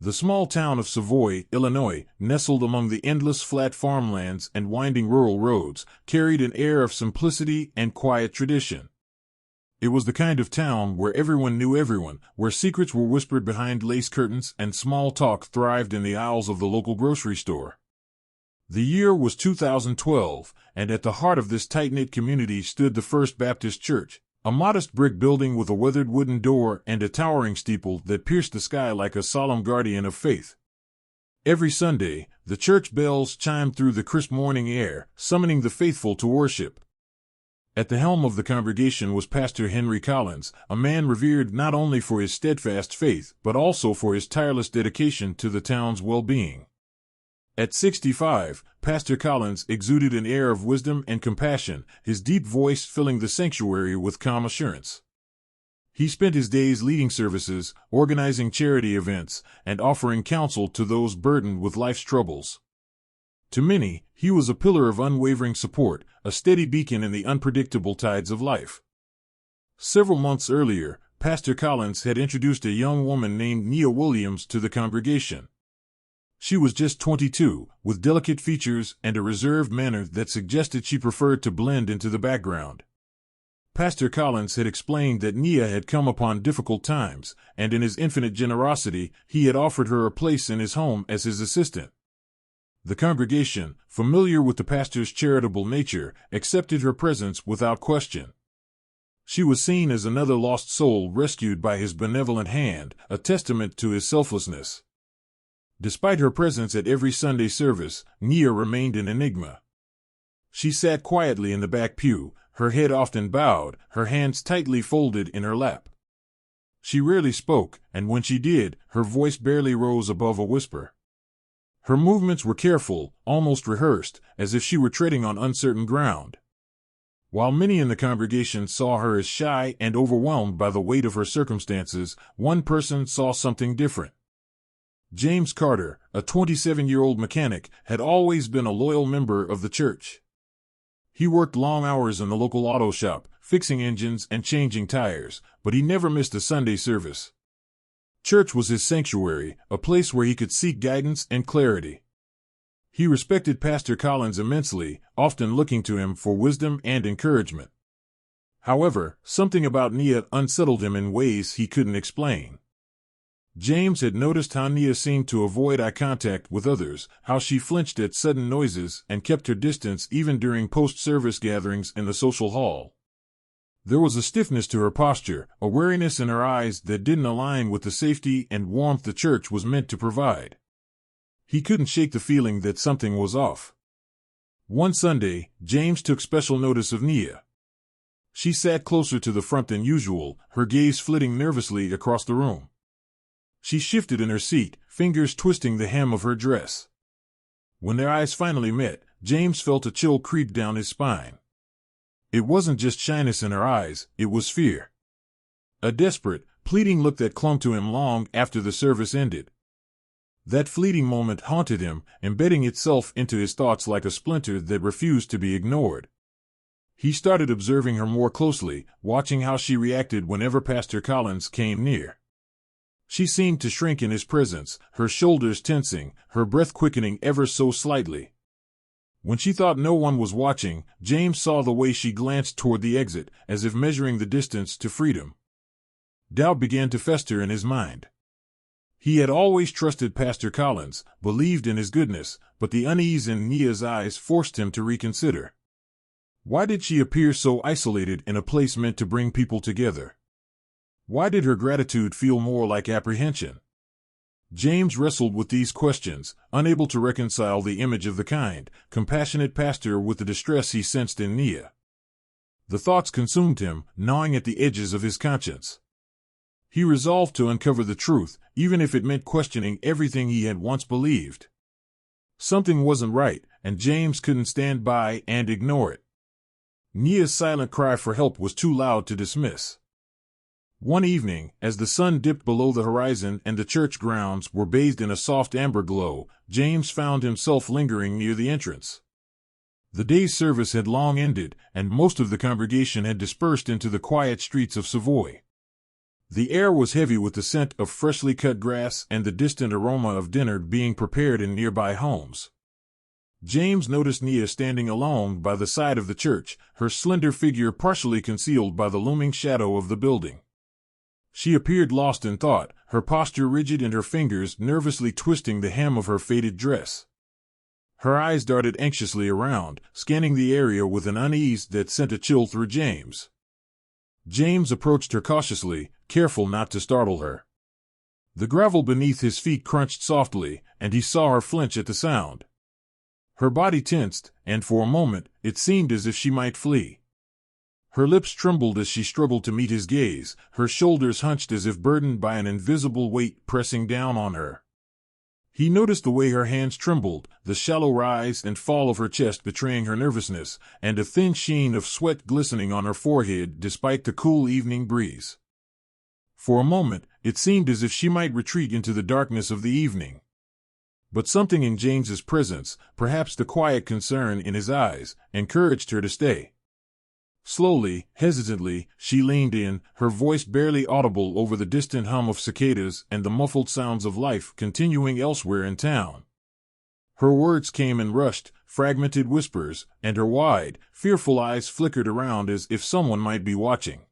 The small town of Savoy, Illinois, nestled among the endless flat farmlands and winding rural roads, carried an air of simplicity and quiet tradition. It was the kind of town where everyone knew everyone, where secrets were whispered behind lace curtains and small talk thrived in the aisles of the local grocery store. The year was 2012, and at the heart of this tight-knit community stood the First Baptist Church, a modest brick building with a weathered wooden door and a towering steeple that pierced the sky like a solemn guardian of faith. Every Sunday, the church bells chimed through the crisp morning air, summoning the faithful to worship. At the helm of the congregation was Pastor Henry Collins, a man revered not only for his steadfast faith, but also for his tireless dedication to the town's well-being. At 65, Pastor Collins exuded an air of wisdom and compassion, his deep voice filling the sanctuary with calm assurance. He spent his days leading services, organizing charity events, and offering counsel to those burdened with life's troubles. To many, he was a pillar of unwavering support, a steady beacon in the unpredictable tides of life. Several months earlier, Pastor Collins had introduced a young woman named Nia Williams to the congregation. She was just 22, with delicate features and a reserved manner that suggested she preferred to blend into the background. Pastor Collins had explained that Nia had come upon difficult times, and in his infinite generosity, he had offered her a place in his home as his assistant. The congregation, familiar with the pastor's charitable nature, accepted her presence without question. She was seen as another lost soul rescued by his benevolent hand, a testament to his selflessness. Despite her presence at every Sunday service, Nia remained an enigma. She sat quietly in the back pew, her head often bowed, her hands tightly folded in her lap. She rarely spoke, and when she did, her voice barely rose above a whisper. Her movements were careful, almost rehearsed, as if she were treading on uncertain ground. While many in the congregation saw her as shy and overwhelmed by the weight of her circumstances, one person saw something different. James Carter, a 27-year-old mechanic, had always been a loyal member of the church. He worked long hours in the local auto shop, fixing engines and changing tires, but he never missed a Sunday service. Church was his sanctuary, a place where he could seek guidance and clarity. He respected Pastor Collins immensely, often looking to him for wisdom and encouragement. However, something about Nia unsettled him in ways he couldn't explain. James had noticed how Nia seemed to avoid eye contact with others, how she flinched at sudden noises and kept her distance even during post-service gatherings in the social hall. There was a stiffness to her posture, a wariness in her eyes that didn't align with the safety and warmth the church was meant to provide. He couldn't shake the feeling that something was off. One Sunday, James took special notice of Nia. She sat closer to the front than usual, her gaze flitting nervously across the room. She shifted in her seat, fingers twisting the hem of her dress. When their eyes finally met, James felt a chill creep down his spine. It wasn't just shyness in her eyes, it was fear. A desperate, pleading look that clung to him long after the service ended. That fleeting moment haunted him, embedding itself into his thoughts like a splinter that refused to be ignored. He started observing her more closely, watching how she reacted whenever Pastor Collins came near. She seemed to shrink in his presence, her shoulders tensing, her breath quickening ever so slightly. When she thought no one was watching, James saw the way she glanced toward the exit, as if measuring the distance to freedom. Doubt began to fester in his mind. He had always trusted Pastor Collins, believed in his goodness, but the unease in Nia's eyes forced him to reconsider. Why did she appear so isolated in a place meant to bring people together? Why did her gratitude feel more like apprehension? James wrestled with these questions, unable to reconcile the image of the kind, compassionate pastor with the distress he sensed in Nia. The thoughts consumed him, gnawing at the edges of his conscience. He resolved to uncover the truth, even if it meant questioning everything he had once believed. Something wasn't right, and James couldn't stand by and ignore it. Nia's silent cry for help was too loud to dismiss. One evening, as the sun dipped below the horizon and the church grounds were bathed in a soft amber glow, James found himself lingering near the entrance. The day's service had long ended, and most of the congregation had dispersed into the quiet streets of Savoy. The air was heavy with the scent of freshly cut grass and the distant aroma of dinner being prepared in nearby homes. James noticed Nia standing alone by the side of the church, her slender figure partially concealed by the looming shadow of the building. She appeared lost in thought, her posture rigid and her fingers nervously twisting the hem of her faded dress. Her eyes darted anxiously around, scanning the area with an unease that sent a chill through James. James approached her cautiously, careful not to startle her. The gravel beneath his feet crunched softly, and he saw her flinch at the sound. Her body tensed, and for a moment it seemed as if she might flee. Her lips trembled as she struggled to meet his gaze, her shoulders hunched as if burdened by an invisible weight pressing down on her. He noticed the way her hands trembled, the shallow rise and fall of her chest betraying her nervousness, and a thin sheen of sweat glistening on her forehead despite the cool evening breeze. For a moment, it seemed as if she might retreat into the darkness of the evening. But something in James's presence, perhaps the quiet concern in his eyes, encouraged her to stay. Slowly, hesitantly, she leaned in, her voice barely audible over the distant hum of cicadas and the muffled sounds of life continuing elsewhere in town. Her words came in rushed, fragmented whispers, and her wide, fearful eyes flickered around as if someone might be watching.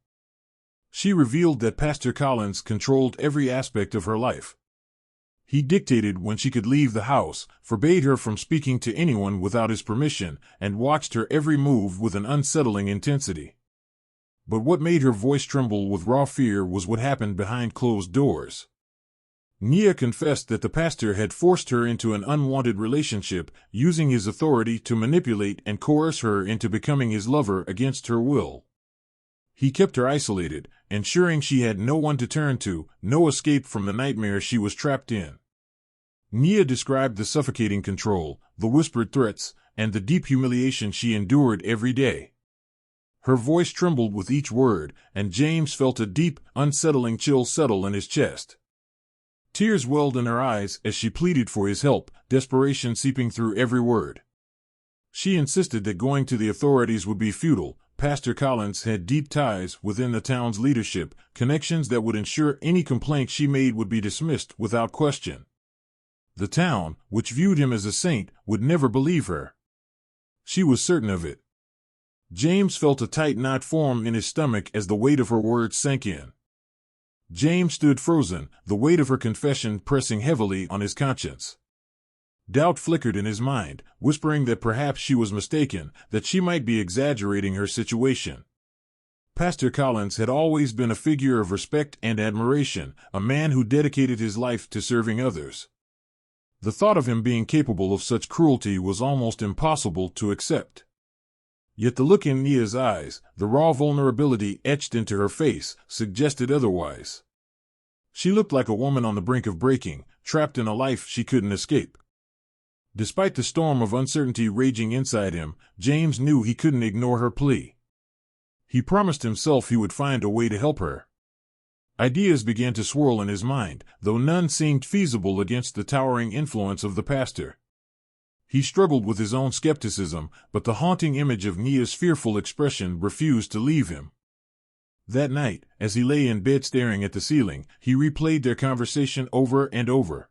She revealed that Pastor Collins controlled every aspect of her life. He dictated when she could leave the house, forbade her from speaking to anyone without his permission, and watched her every move with an unsettling intensity. But what made her voice tremble with raw fear was what happened behind closed doors. Nia confessed that the pastor had forced her into an unwanted relationship, using his authority to manipulate and coerce her into becoming his lover against her will. He kept her isolated, ensuring she had no one to turn to, no escape from the nightmare she was trapped in. Nia described the suffocating control, the whispered threats, and the deep humiliation she endured every day. Her voice trembled with each word, and James felt a deep, unsettling chill settle in his chest. Tears welled in her eyes as she pleaded for his help, desperation seeping through every word. She insisted that going to the authorities would be futile. Pastor Collins had deep ties within the town's leadership, connections that would ensure any complaint she made would be dismissed without question. The town, which viewed him as a saint, would never believe her. She was certain of it. James felt a tight knot form in his stomach as the weight of her words sank in. James stood frozen, the weight of her confession pressing heavily on his conscience. Doubt flickered in his mind, whispering that perhaps she was mistaken, that she might be exaggerating her situation. Pastor Collins had always been a figure of respect and admiration, a man who dedicated his life to serving others. The thought of him being capable of such cruelty was almost impossible to accept. Yet the look in Nia's eyes, the raw vulnerability etched into her face, suggested otherwise. She looked like a woman on the brink of breaking, trapped in a life she couldn't escape. Despite the storm of uncertainty raging inside him, James knew he couldn't ignore her plea. He promised himself he would find a way to help her. Ideas began to swirl in his mind, though none seemed feasible against the towering influence of the pastor. He struggled with his own skepticism, but the haunting image of Nia's fearful expression refused to leave him. That night, as he lay in bed staring at the ceiling, he replayed their conversation over and over.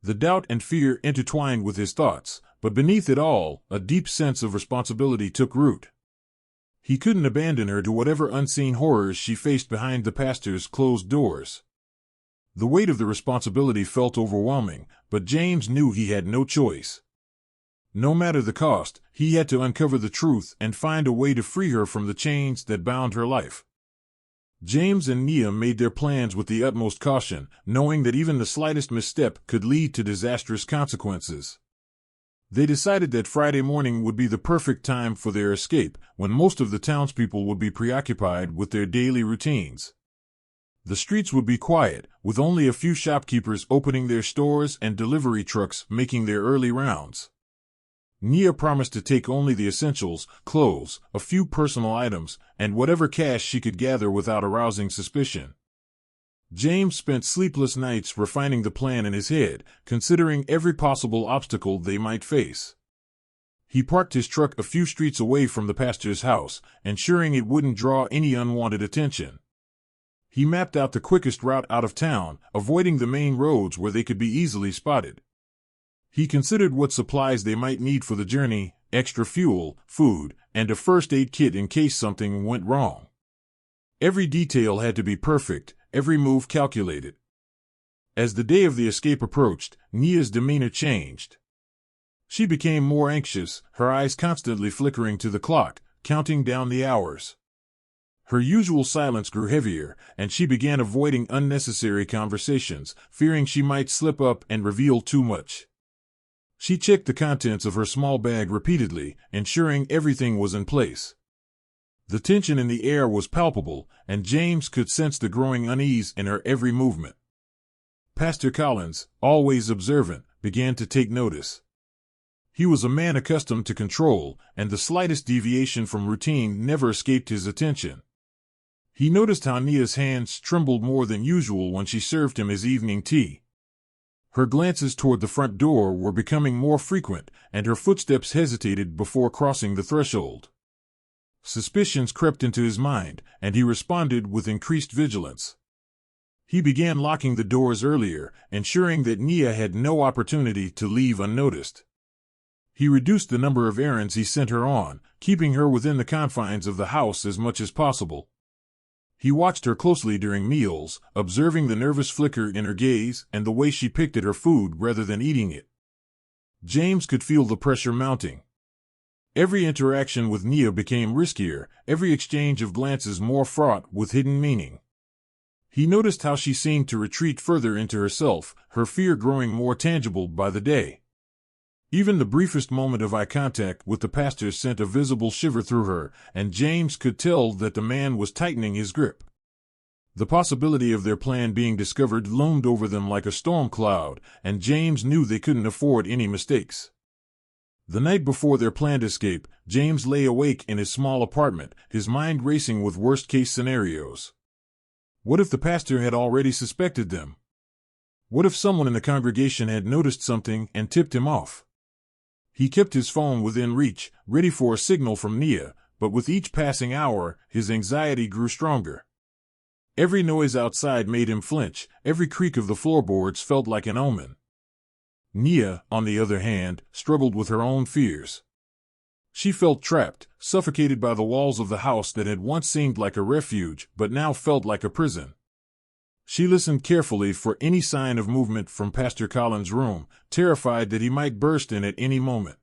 The doubt and fear intertwined with his thoughts, but beneath it all, a deep sense of responsibility took root. He couldn't abandon her to whatever unseen horrors she faced behind the pastor's closed doors. The weight of the responsibility felt overwhelming, but James knew he had no choice. No matter the cost, he had to uncover the truth and find a way to free her from the chains that bound her life. James and Nia made their plans with the utmost caution, knowing that even the slightest misstep could lead to disastrous consequences. They decided that Friday morning would be the perfect time for their escape, when most of the townspeople would be preoccupied with their daily routines. The streets would be quiet, with only a few shopkeepers opening their stores and delivery trucks making their early rounds. Nia promised to take only the essentials, clothes, a few personal items, and whatever cash she could gather without arousing suspicion. James spent sleepless nights refining the plan in his head, considering every possible obstacle they might face. He parked his truck a few streets away from the pastor's house, ensuring it wouldn't draw any unwanted attention. He mapped out the quickest route out of town, avoiding the main roads where they could be easily spotted. He considered what supplies they might need for the journey, extra fuel, food, and a first aid kit in case something went wrong. Every detail had to be perfect, every move calculated. As the day of the escape approached, Nia's demeanor changed. She became more anxious, her eyes constantly flickering to the clock, counting down the hours. Her usual silence grew heavier, and she began avoiding unnecessary conversations, fearing she might slip up and reveal too much. She checked the contents of her small bag repeatedly, ensuring everything was in place. The tension in the air was palpable, and James could sense the growing unease in her every movement. Pastor Collins, always observant, began to take notice. He was a man accustomed to control, and the slightest deviation from routine never escaped his attention. He noticed how Nia's hands trembled more than usual when she served him his evening tea. Her glances toward the front door were becoming more frequent, and her footsteps hesitated before crossing the threshold. Suspicions crept into his mind, and he responded with increased vigilance. He began locking the doors earlier, ensuring that Nia had no opportunity to leave unnoticed. He reduced the number of errands he sent her on, keeping her within the confines of the house as much as possible. He watched her closely during meals, observing the nervous flicker in her gaze and the way she picked at her food rather than eating it. James could feel the pressure mounting. Every interaction with Nia became riskier, every exchange of glances more fraught with hidden meaning. He noticed how she seemed to retreat further into herself, her fear growing more tangible by the day. Even the briefest moment of eye contact with the pastor sent a visible shiver through her, and James could tell that the man was tightening his grip. The possibility of their plan being discovered loomed over them like a storm cloud, and James knew they couldn't afford any mistakes. The night before their planned escape, James lay awake in his small apartment, his mind racing with worst-case scenarios. What if the pastor had already suspected them? What if someone in the congregation had noticed something and tipped him off? He kept his phone within reach, ready for a signal from Nia, but with each passing hour, his anxiety grew stronger. Every noise outside made him flinch, every creak of the floorboards felt like an omen. Nia, on the other hand, struggled with her own fears. She felt trapped, suffocated by the walls of the house that had once seemed like a refuge, but now felt like a prison. She listened carefully for any sign of movement from Pastor Collins' room, terrified that he might burst in at any moment.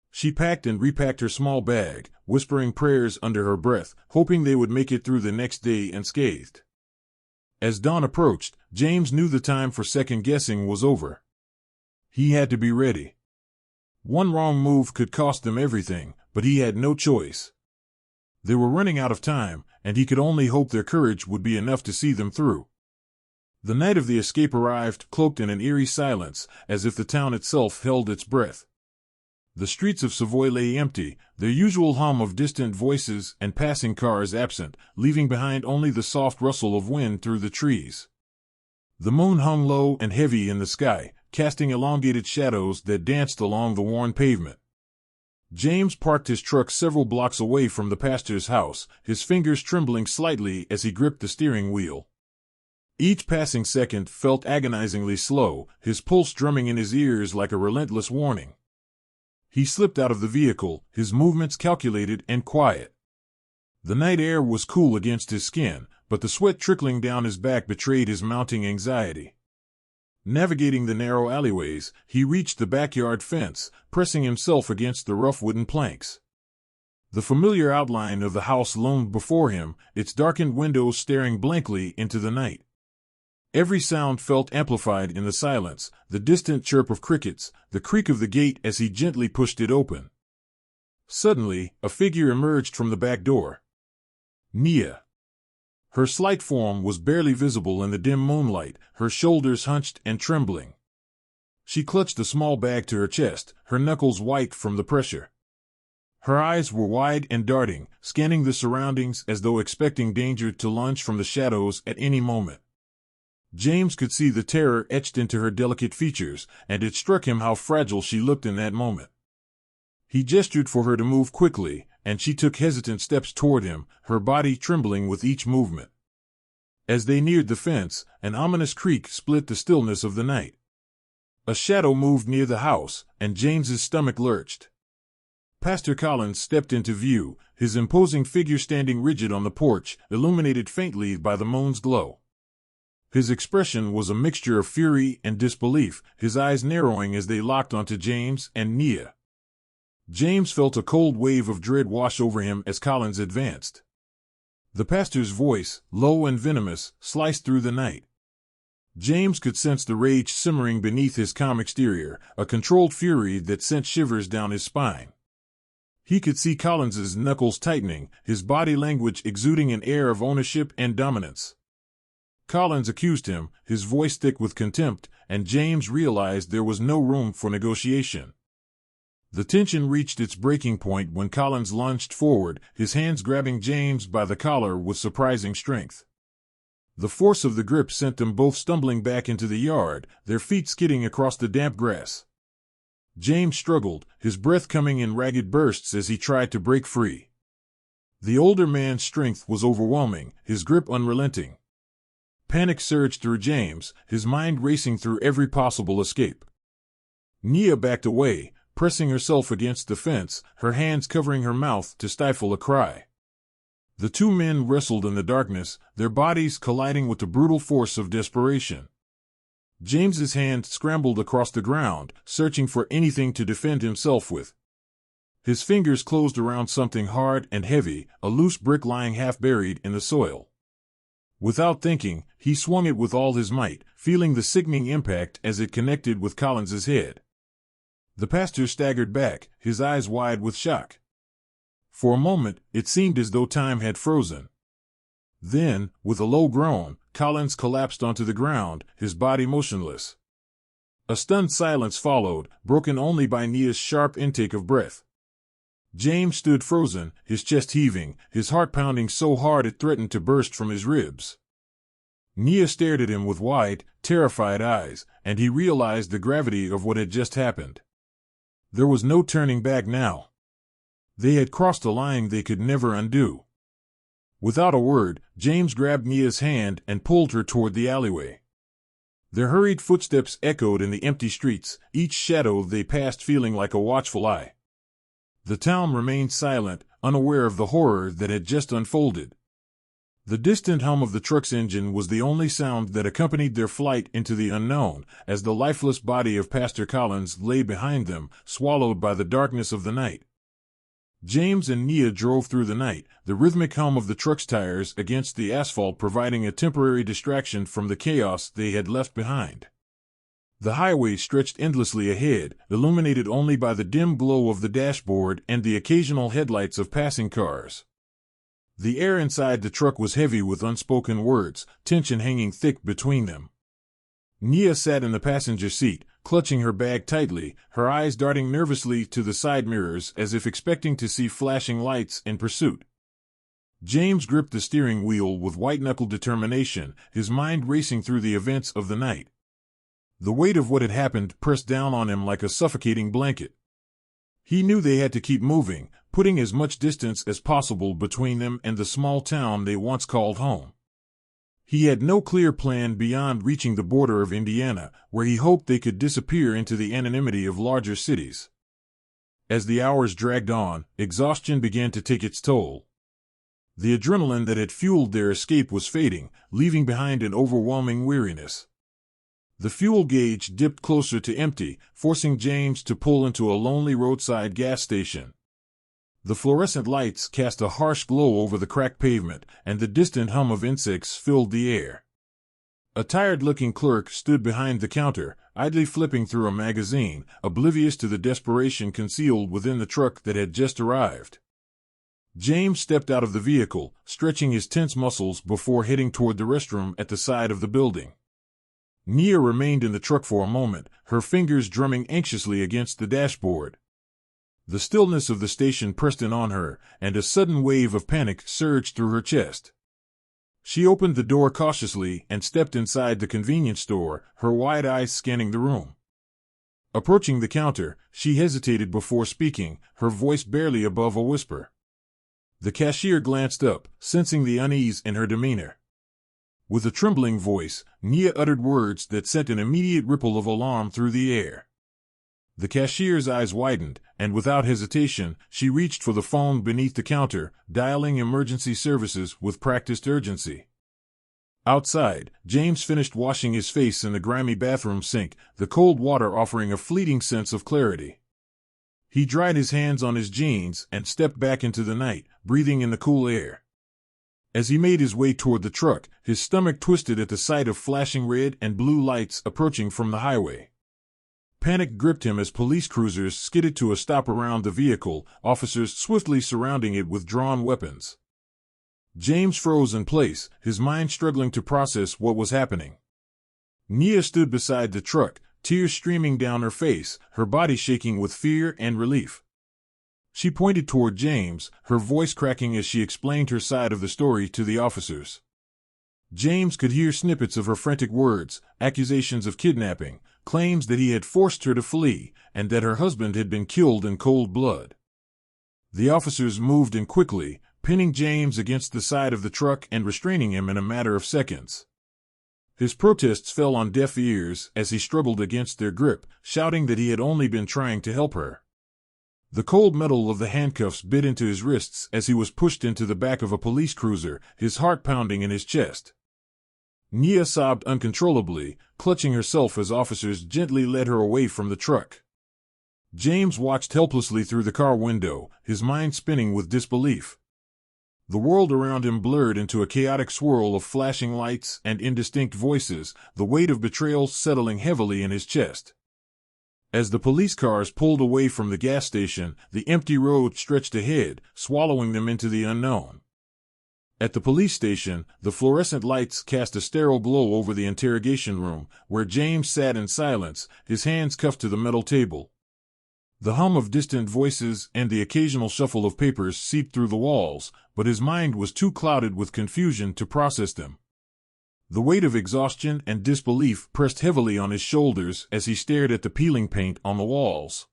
She packed and repacked her small bag, whispering prayers under her breath, hoping they would make it through the next day unscathed. As dawn approached, James knew the time for second-guessing was over. He had to be ready. One wrong move could cost them everything, but he had no choice. They were running out of time, and he could only hope their courage would be enough to see them through. The night of the escape arrived, cloaked in an eerie silence, as if the town itself held its breath. The streets of Savoy lay empty, their usual hum of distant voices and passing cars absent, leaving behind only the soft rustle of wind through the trees. The moon hung low and heavy in the sky, casting elongated shadows that danced along the worn pavement. James parked his truck several blocks away from the pastor's house, his fingers trembling slightly as he gripped the steering wheel. Each passing second felt agonizingly slow, his pulse drumming in his ears like a relentless warning. He slipped out of the vehicle, his movements calculated and quiet. The night air was cool against his skin, but the sweat trickling down his back betrayed his mounting anxiety. Navigating the narrow alleyways, he reached the backyard fence, pressing himself against the rough wooden planks. The familiar outline of the house loomed before him, its darkened windows staring blankly into the night. Every sound felt amplified in the silence, the distant chirp of crickets, the creak of the gate as he gently pushed it open. Suddenly, a figure emerged from the back door. Nia. Her slight form was barely visible in the dim moonlight, her shoulders hunched and trembling. She clutched a small bag to her chest, her knuckles white from the pressure. Her eyes were wide and darting, scanning the surroundings as though expecting danger to lunge from the shadows at any moment. James could see the terror etched into her delicate features, and it struck him how fragile she looked in that moment. He gestured for her to move quickly, and she took hesitant steps toward him, her body trembling with each movement. As they neared the fence, an ominous creak split the stillness of the night. A shadow moved near the house, and James's stomach lurched. Pastor Collins stepped into view, his imposing figure standing rigid on the porch, illuminated faintly by the moon's glow. His expression was a mixture of fury and disbelief, his eyes narrowing as they locked onto James and Nia. James felt a cold wave of dread wash over him as Collins advanced. The pastor's voice, low and venomous, sliced through the night. James could sense the rage simmering beneath his calm exterior, a controlled fury that sent shivers down his spine. He could see Collins's knuckles tightening, his body language exuding an air of ownership and dominance. Collins accused him, his voice thick with contempt, and James realized there was no room for negotiation. The tension reached its breaking point when Collins lunged forward, his hands grabbing James by the collar with surprising strength. The force of the grip sent them both stumbling back into the yard, their feet skidding across the damp grass. James struggled, his breath coming in ragged bursts as he tried to break free. The older man's strength was overwhelming, his grip unrelenting. Panic surged through James, his mind racing through every possible escape. Nia backed away, pressing herself against the fence, her hands covering her mouth to stifle a cry. The two men wrestled in the darkness, their bodies colliding with the brutal force of desperation. James's hand scrambled across the ground, searching for anything to defend himself with. His fingers closed around something hard and heavy, a loose brick lying half buried in the soil. Without thinking, he swung it with all his might, feeling the sickening impact as it connected with Collins's head. The pastor staggered back, his eyes wide with shock. For a moment, it seemed as though time had frozen. Then, with a low groan, Collins collapsed onto the ground, his body motionless. A stunned silence followed, broken only by Nia's sharp intake of breath. James stood frozen, his chest heaving, his heart pounding so hard it threatened to burst from his ribs. Nia stared at him with wide, terrified eyes, and he realized the gravity of what had just happened. There was no turning back now. They had crossed a line they could never undo. Without a word, James grabbed Nia's hand and pulled her toward the alleyway. Their hurried footsteps echoed in the empty streets, each shadow they passed feeling like a watchful eye. The town remained silent, unaware of the horror that had just unfolded. The distant hum of the truck's engine was the only sound that accompanied their flight into the unknown, as the lifeless body of Pastor Collins lay behind them, swallowed by the darkness of the night. James and Nia drove through the night, the rhythmic hum of the truck's tires against the asphalt providing a temporary distraction from the chaos they had left behind. The highway stretched endlessly ahead, illuminated only by the dim glow of the dashboard and the occasional headlights of passing cars. The air inside the truck was heavy with unspoken words, tension hanging thick between them. Nia sat in the passenger seat, clutching her bag tightly, her eyes darting nervously to the side mirrors as if expecting to see flashing lights in pursuit. James gripped the steering wheel with white-knuckled determination, his mind racing through the events of the night. The weight of what had happened pressed down on him like a suffocating blanket. He knew they had to keep moving, putting as much distance as possible between them and the small town they once called home. He had no clear plan beyond reaching the border of Indiana, where he hoped they could disappear into the anonymity of larger cities. As the hours dragged on, exhaustion began to take its toll. The adrenaline that had fueled their escape was fading, leaving behind an overwhelming weariness. The fuel gauge dipped closer to empty, forcing James to pull into a lonely roadside gas station. The fluorescent lights cast a harsh glow over the cracked pavement, and the distant hum of insects filled the air. A tired-looking clerk stood behind the counter, idly flipping through a magazine, oblivious to the desperation concealed within the truck that had just arrived. James stepped out of the vehicle, stretching his tense muscles before heading toward the restroom at the side of the building. Nia remained in the truck for a moment, her fingers drumming anxiously against the dashboard. The stillness of the station pressed in on her, and a sudden wave of panic surged through her chest. She opened the door cautiously and stepped inside the convenience store, her wide eyes scanning the room. Approaching the counter, she hesitated before speaking, her voice barely above a whisper. The cashier glanced up, sensing the unease in her demeanor. With a trembling voice, Nia uttered words that sent an immediate ripple of alarm through the air. The cashier's eyes widened, and without hesitation, she reached for the phone beneath the counter, dialing emergency services with practiced urgency. Outside, James finished washing his face in the grimy bathroom sink, the cold water offering a fleeting sense of clarity. He dried his hands on his jeans and stepped back into the night, breathing in the cool air. As he made his way toward the truck, his stomach twisted at the sight of flashing red and blue lights approaching from the highway. Panic gripped him as police cruisers skidded to a stop around the vehicle, officers swiftly surrounding it with drawn weapons. James froze in place, his mind struggling to process what was happening. Nia stood beside the truck, tears streaming down her face, her body shaking with fear and relief. She pointed toward James, her voice cracking as she explained her side of the story to the officers. James could hear snippets of her frantic words, accusations of kidnapping, claims that he had forced her to flee, and that her husband had been killed in cold blood. The officers moved in quickly, pinning James against the side of the truck and restraining him in a matter of seconds. His protests fell on deaf ears as he struggled against their grip, shouting that he had only been trying to help her. The cold metal of the handcuffs bit into his wrists as he was pushed into the back of a police cruiser, his heart pounding in his chest. Nia sobbed uncontrollably, clutching herself as officers gently led her away from the truck. James watched helplessly through the car window, his mind spinning with disbelief. The world around him blurred into a chaotic swirl of flashing lights and indistinct voices, the weight of betrayal settling heavily in his chest. As the police cars pulled away from the gas station, the empty road stretched ahead, swallowing them into the unknown. At the police station, the fluorescent lights cast a sterile glow over the interrogation room, where James sat in silence, his hands cuffed to the metal table. The hum of distant voices and the occasional shuffle of papers seeped through the walls, but his mind was too clouded with confusion to process them. The weight of exhaustion and disbelief pressed heavily on his shoulders as he stared at the peeling paint on the walls.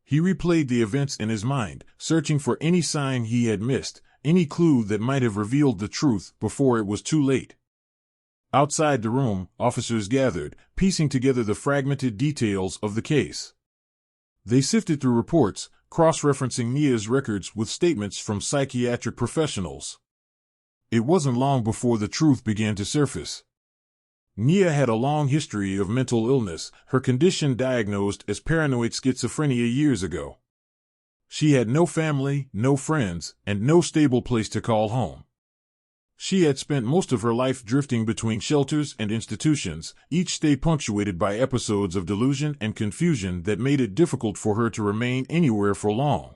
He replayed the events in his mind, searching for any sign he had missed, any clue that might have revealed the truth before it was too late. Outside the room, officers gathered, piecing together the fragmented details of the case. They sifted through reports, cross-referencing Nia's records with statements from psychiatric professionals. It wasn't long before the truth began to surface. Nia had a long history of mental illness, her condition diagnosed as paranoid schizophrenia years ago. She had no family, no friends, and no stable place to call home. She had spent most of her life drifting between shelters and institutions, each stay punctuated by episodes of delusion and confusion that made it difficult for her to remain anywhere for long.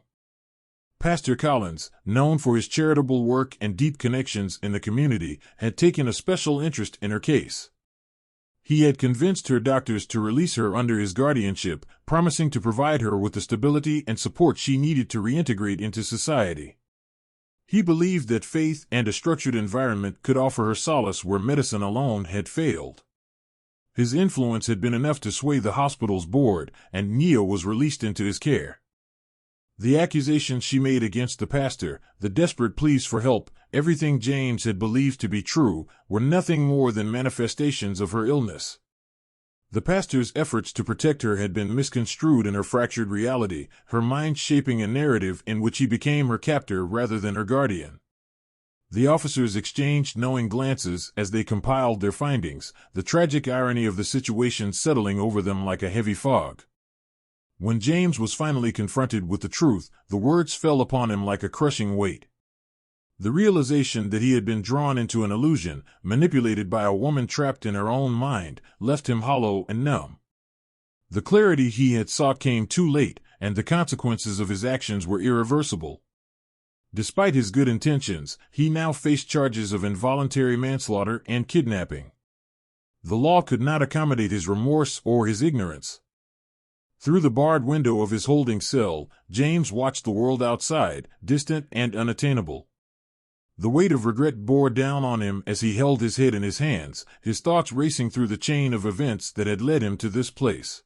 Pastor Collins, known for his charitable work and deep connections in the community, had taken a special interest in her case. He had convinced her doctors to release her under his guardianship, promising to provide her with the stability and support she needed to reintegrate into society. He believed that faith and a structured environment could offer her solace where medicine alone had failed. His influence had been enough to sway the hospital's board, and Nia was released into his care. The accusations she made against the pastor, the desperate pleas for help, everything James had believed to be true, were nothing more than manifestations of her illness. The pastor's efforts to protect her had been misconstrued in her fractured reality, her mind shaping a narrative in which he became her captor rather than her guardian. The officers exchanged knowing glances as they compiled their findings, the tragic irony of the situation settling over them like a heavy fog. When James was finally confronted with the truth, the words fell upon him like a crushing weight. The realization that he had been drawn into an illusion, manipulated by a woman trapped in her own mind, left him hollow and numb. The clarity he had sought came too late, and the consequences of his actions were irreversible. Despite his good intentions, he now faced charges of involuntary manslaughter and kidnapping. The law could not accommodate his remorse or his ignorance. Through the barred window of his holding cell, James watched the world outside, distant and unattainable. The weight of regret bore down on him as he held his head in his hands, his thoughts racing through the chain of events that had led him to this place.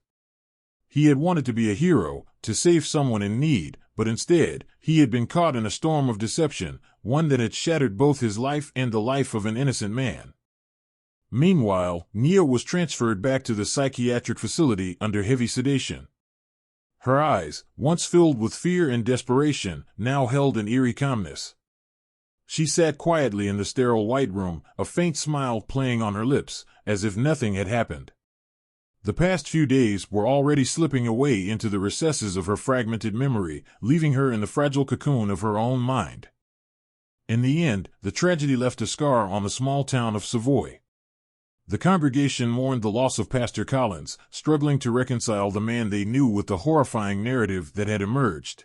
He had wanted to be a hero, to save someone in need, but instead, he had been caught in a storm of deception, one that had shattered both his life and the life of an innocent man. Meanwhile, Nia was transferred back to the psychiatric facility under heavy sedation. Her eyes, once filled with fear and desperation, now held an eerie calmness. She sat quietly in the sterile white room, a faint smile playing on her lips, as if nothing had happened. The past few days were already slipping away into the recesses of her fragmented memory, leaving her in the fragile cocoon of her own mind. In the end, the tragedy left a scar on the small town of Savoy. The congregation mourned the loss of Pastor Collins, struggling to reconcile the man they knew with the horrifying narrative that had emerged.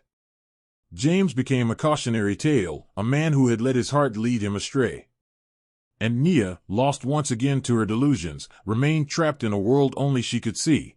James became a cautionary tale, a man who had let his heart lead him astray. And Nia, lost once again to her delusions, remained trapped in a world only she could see.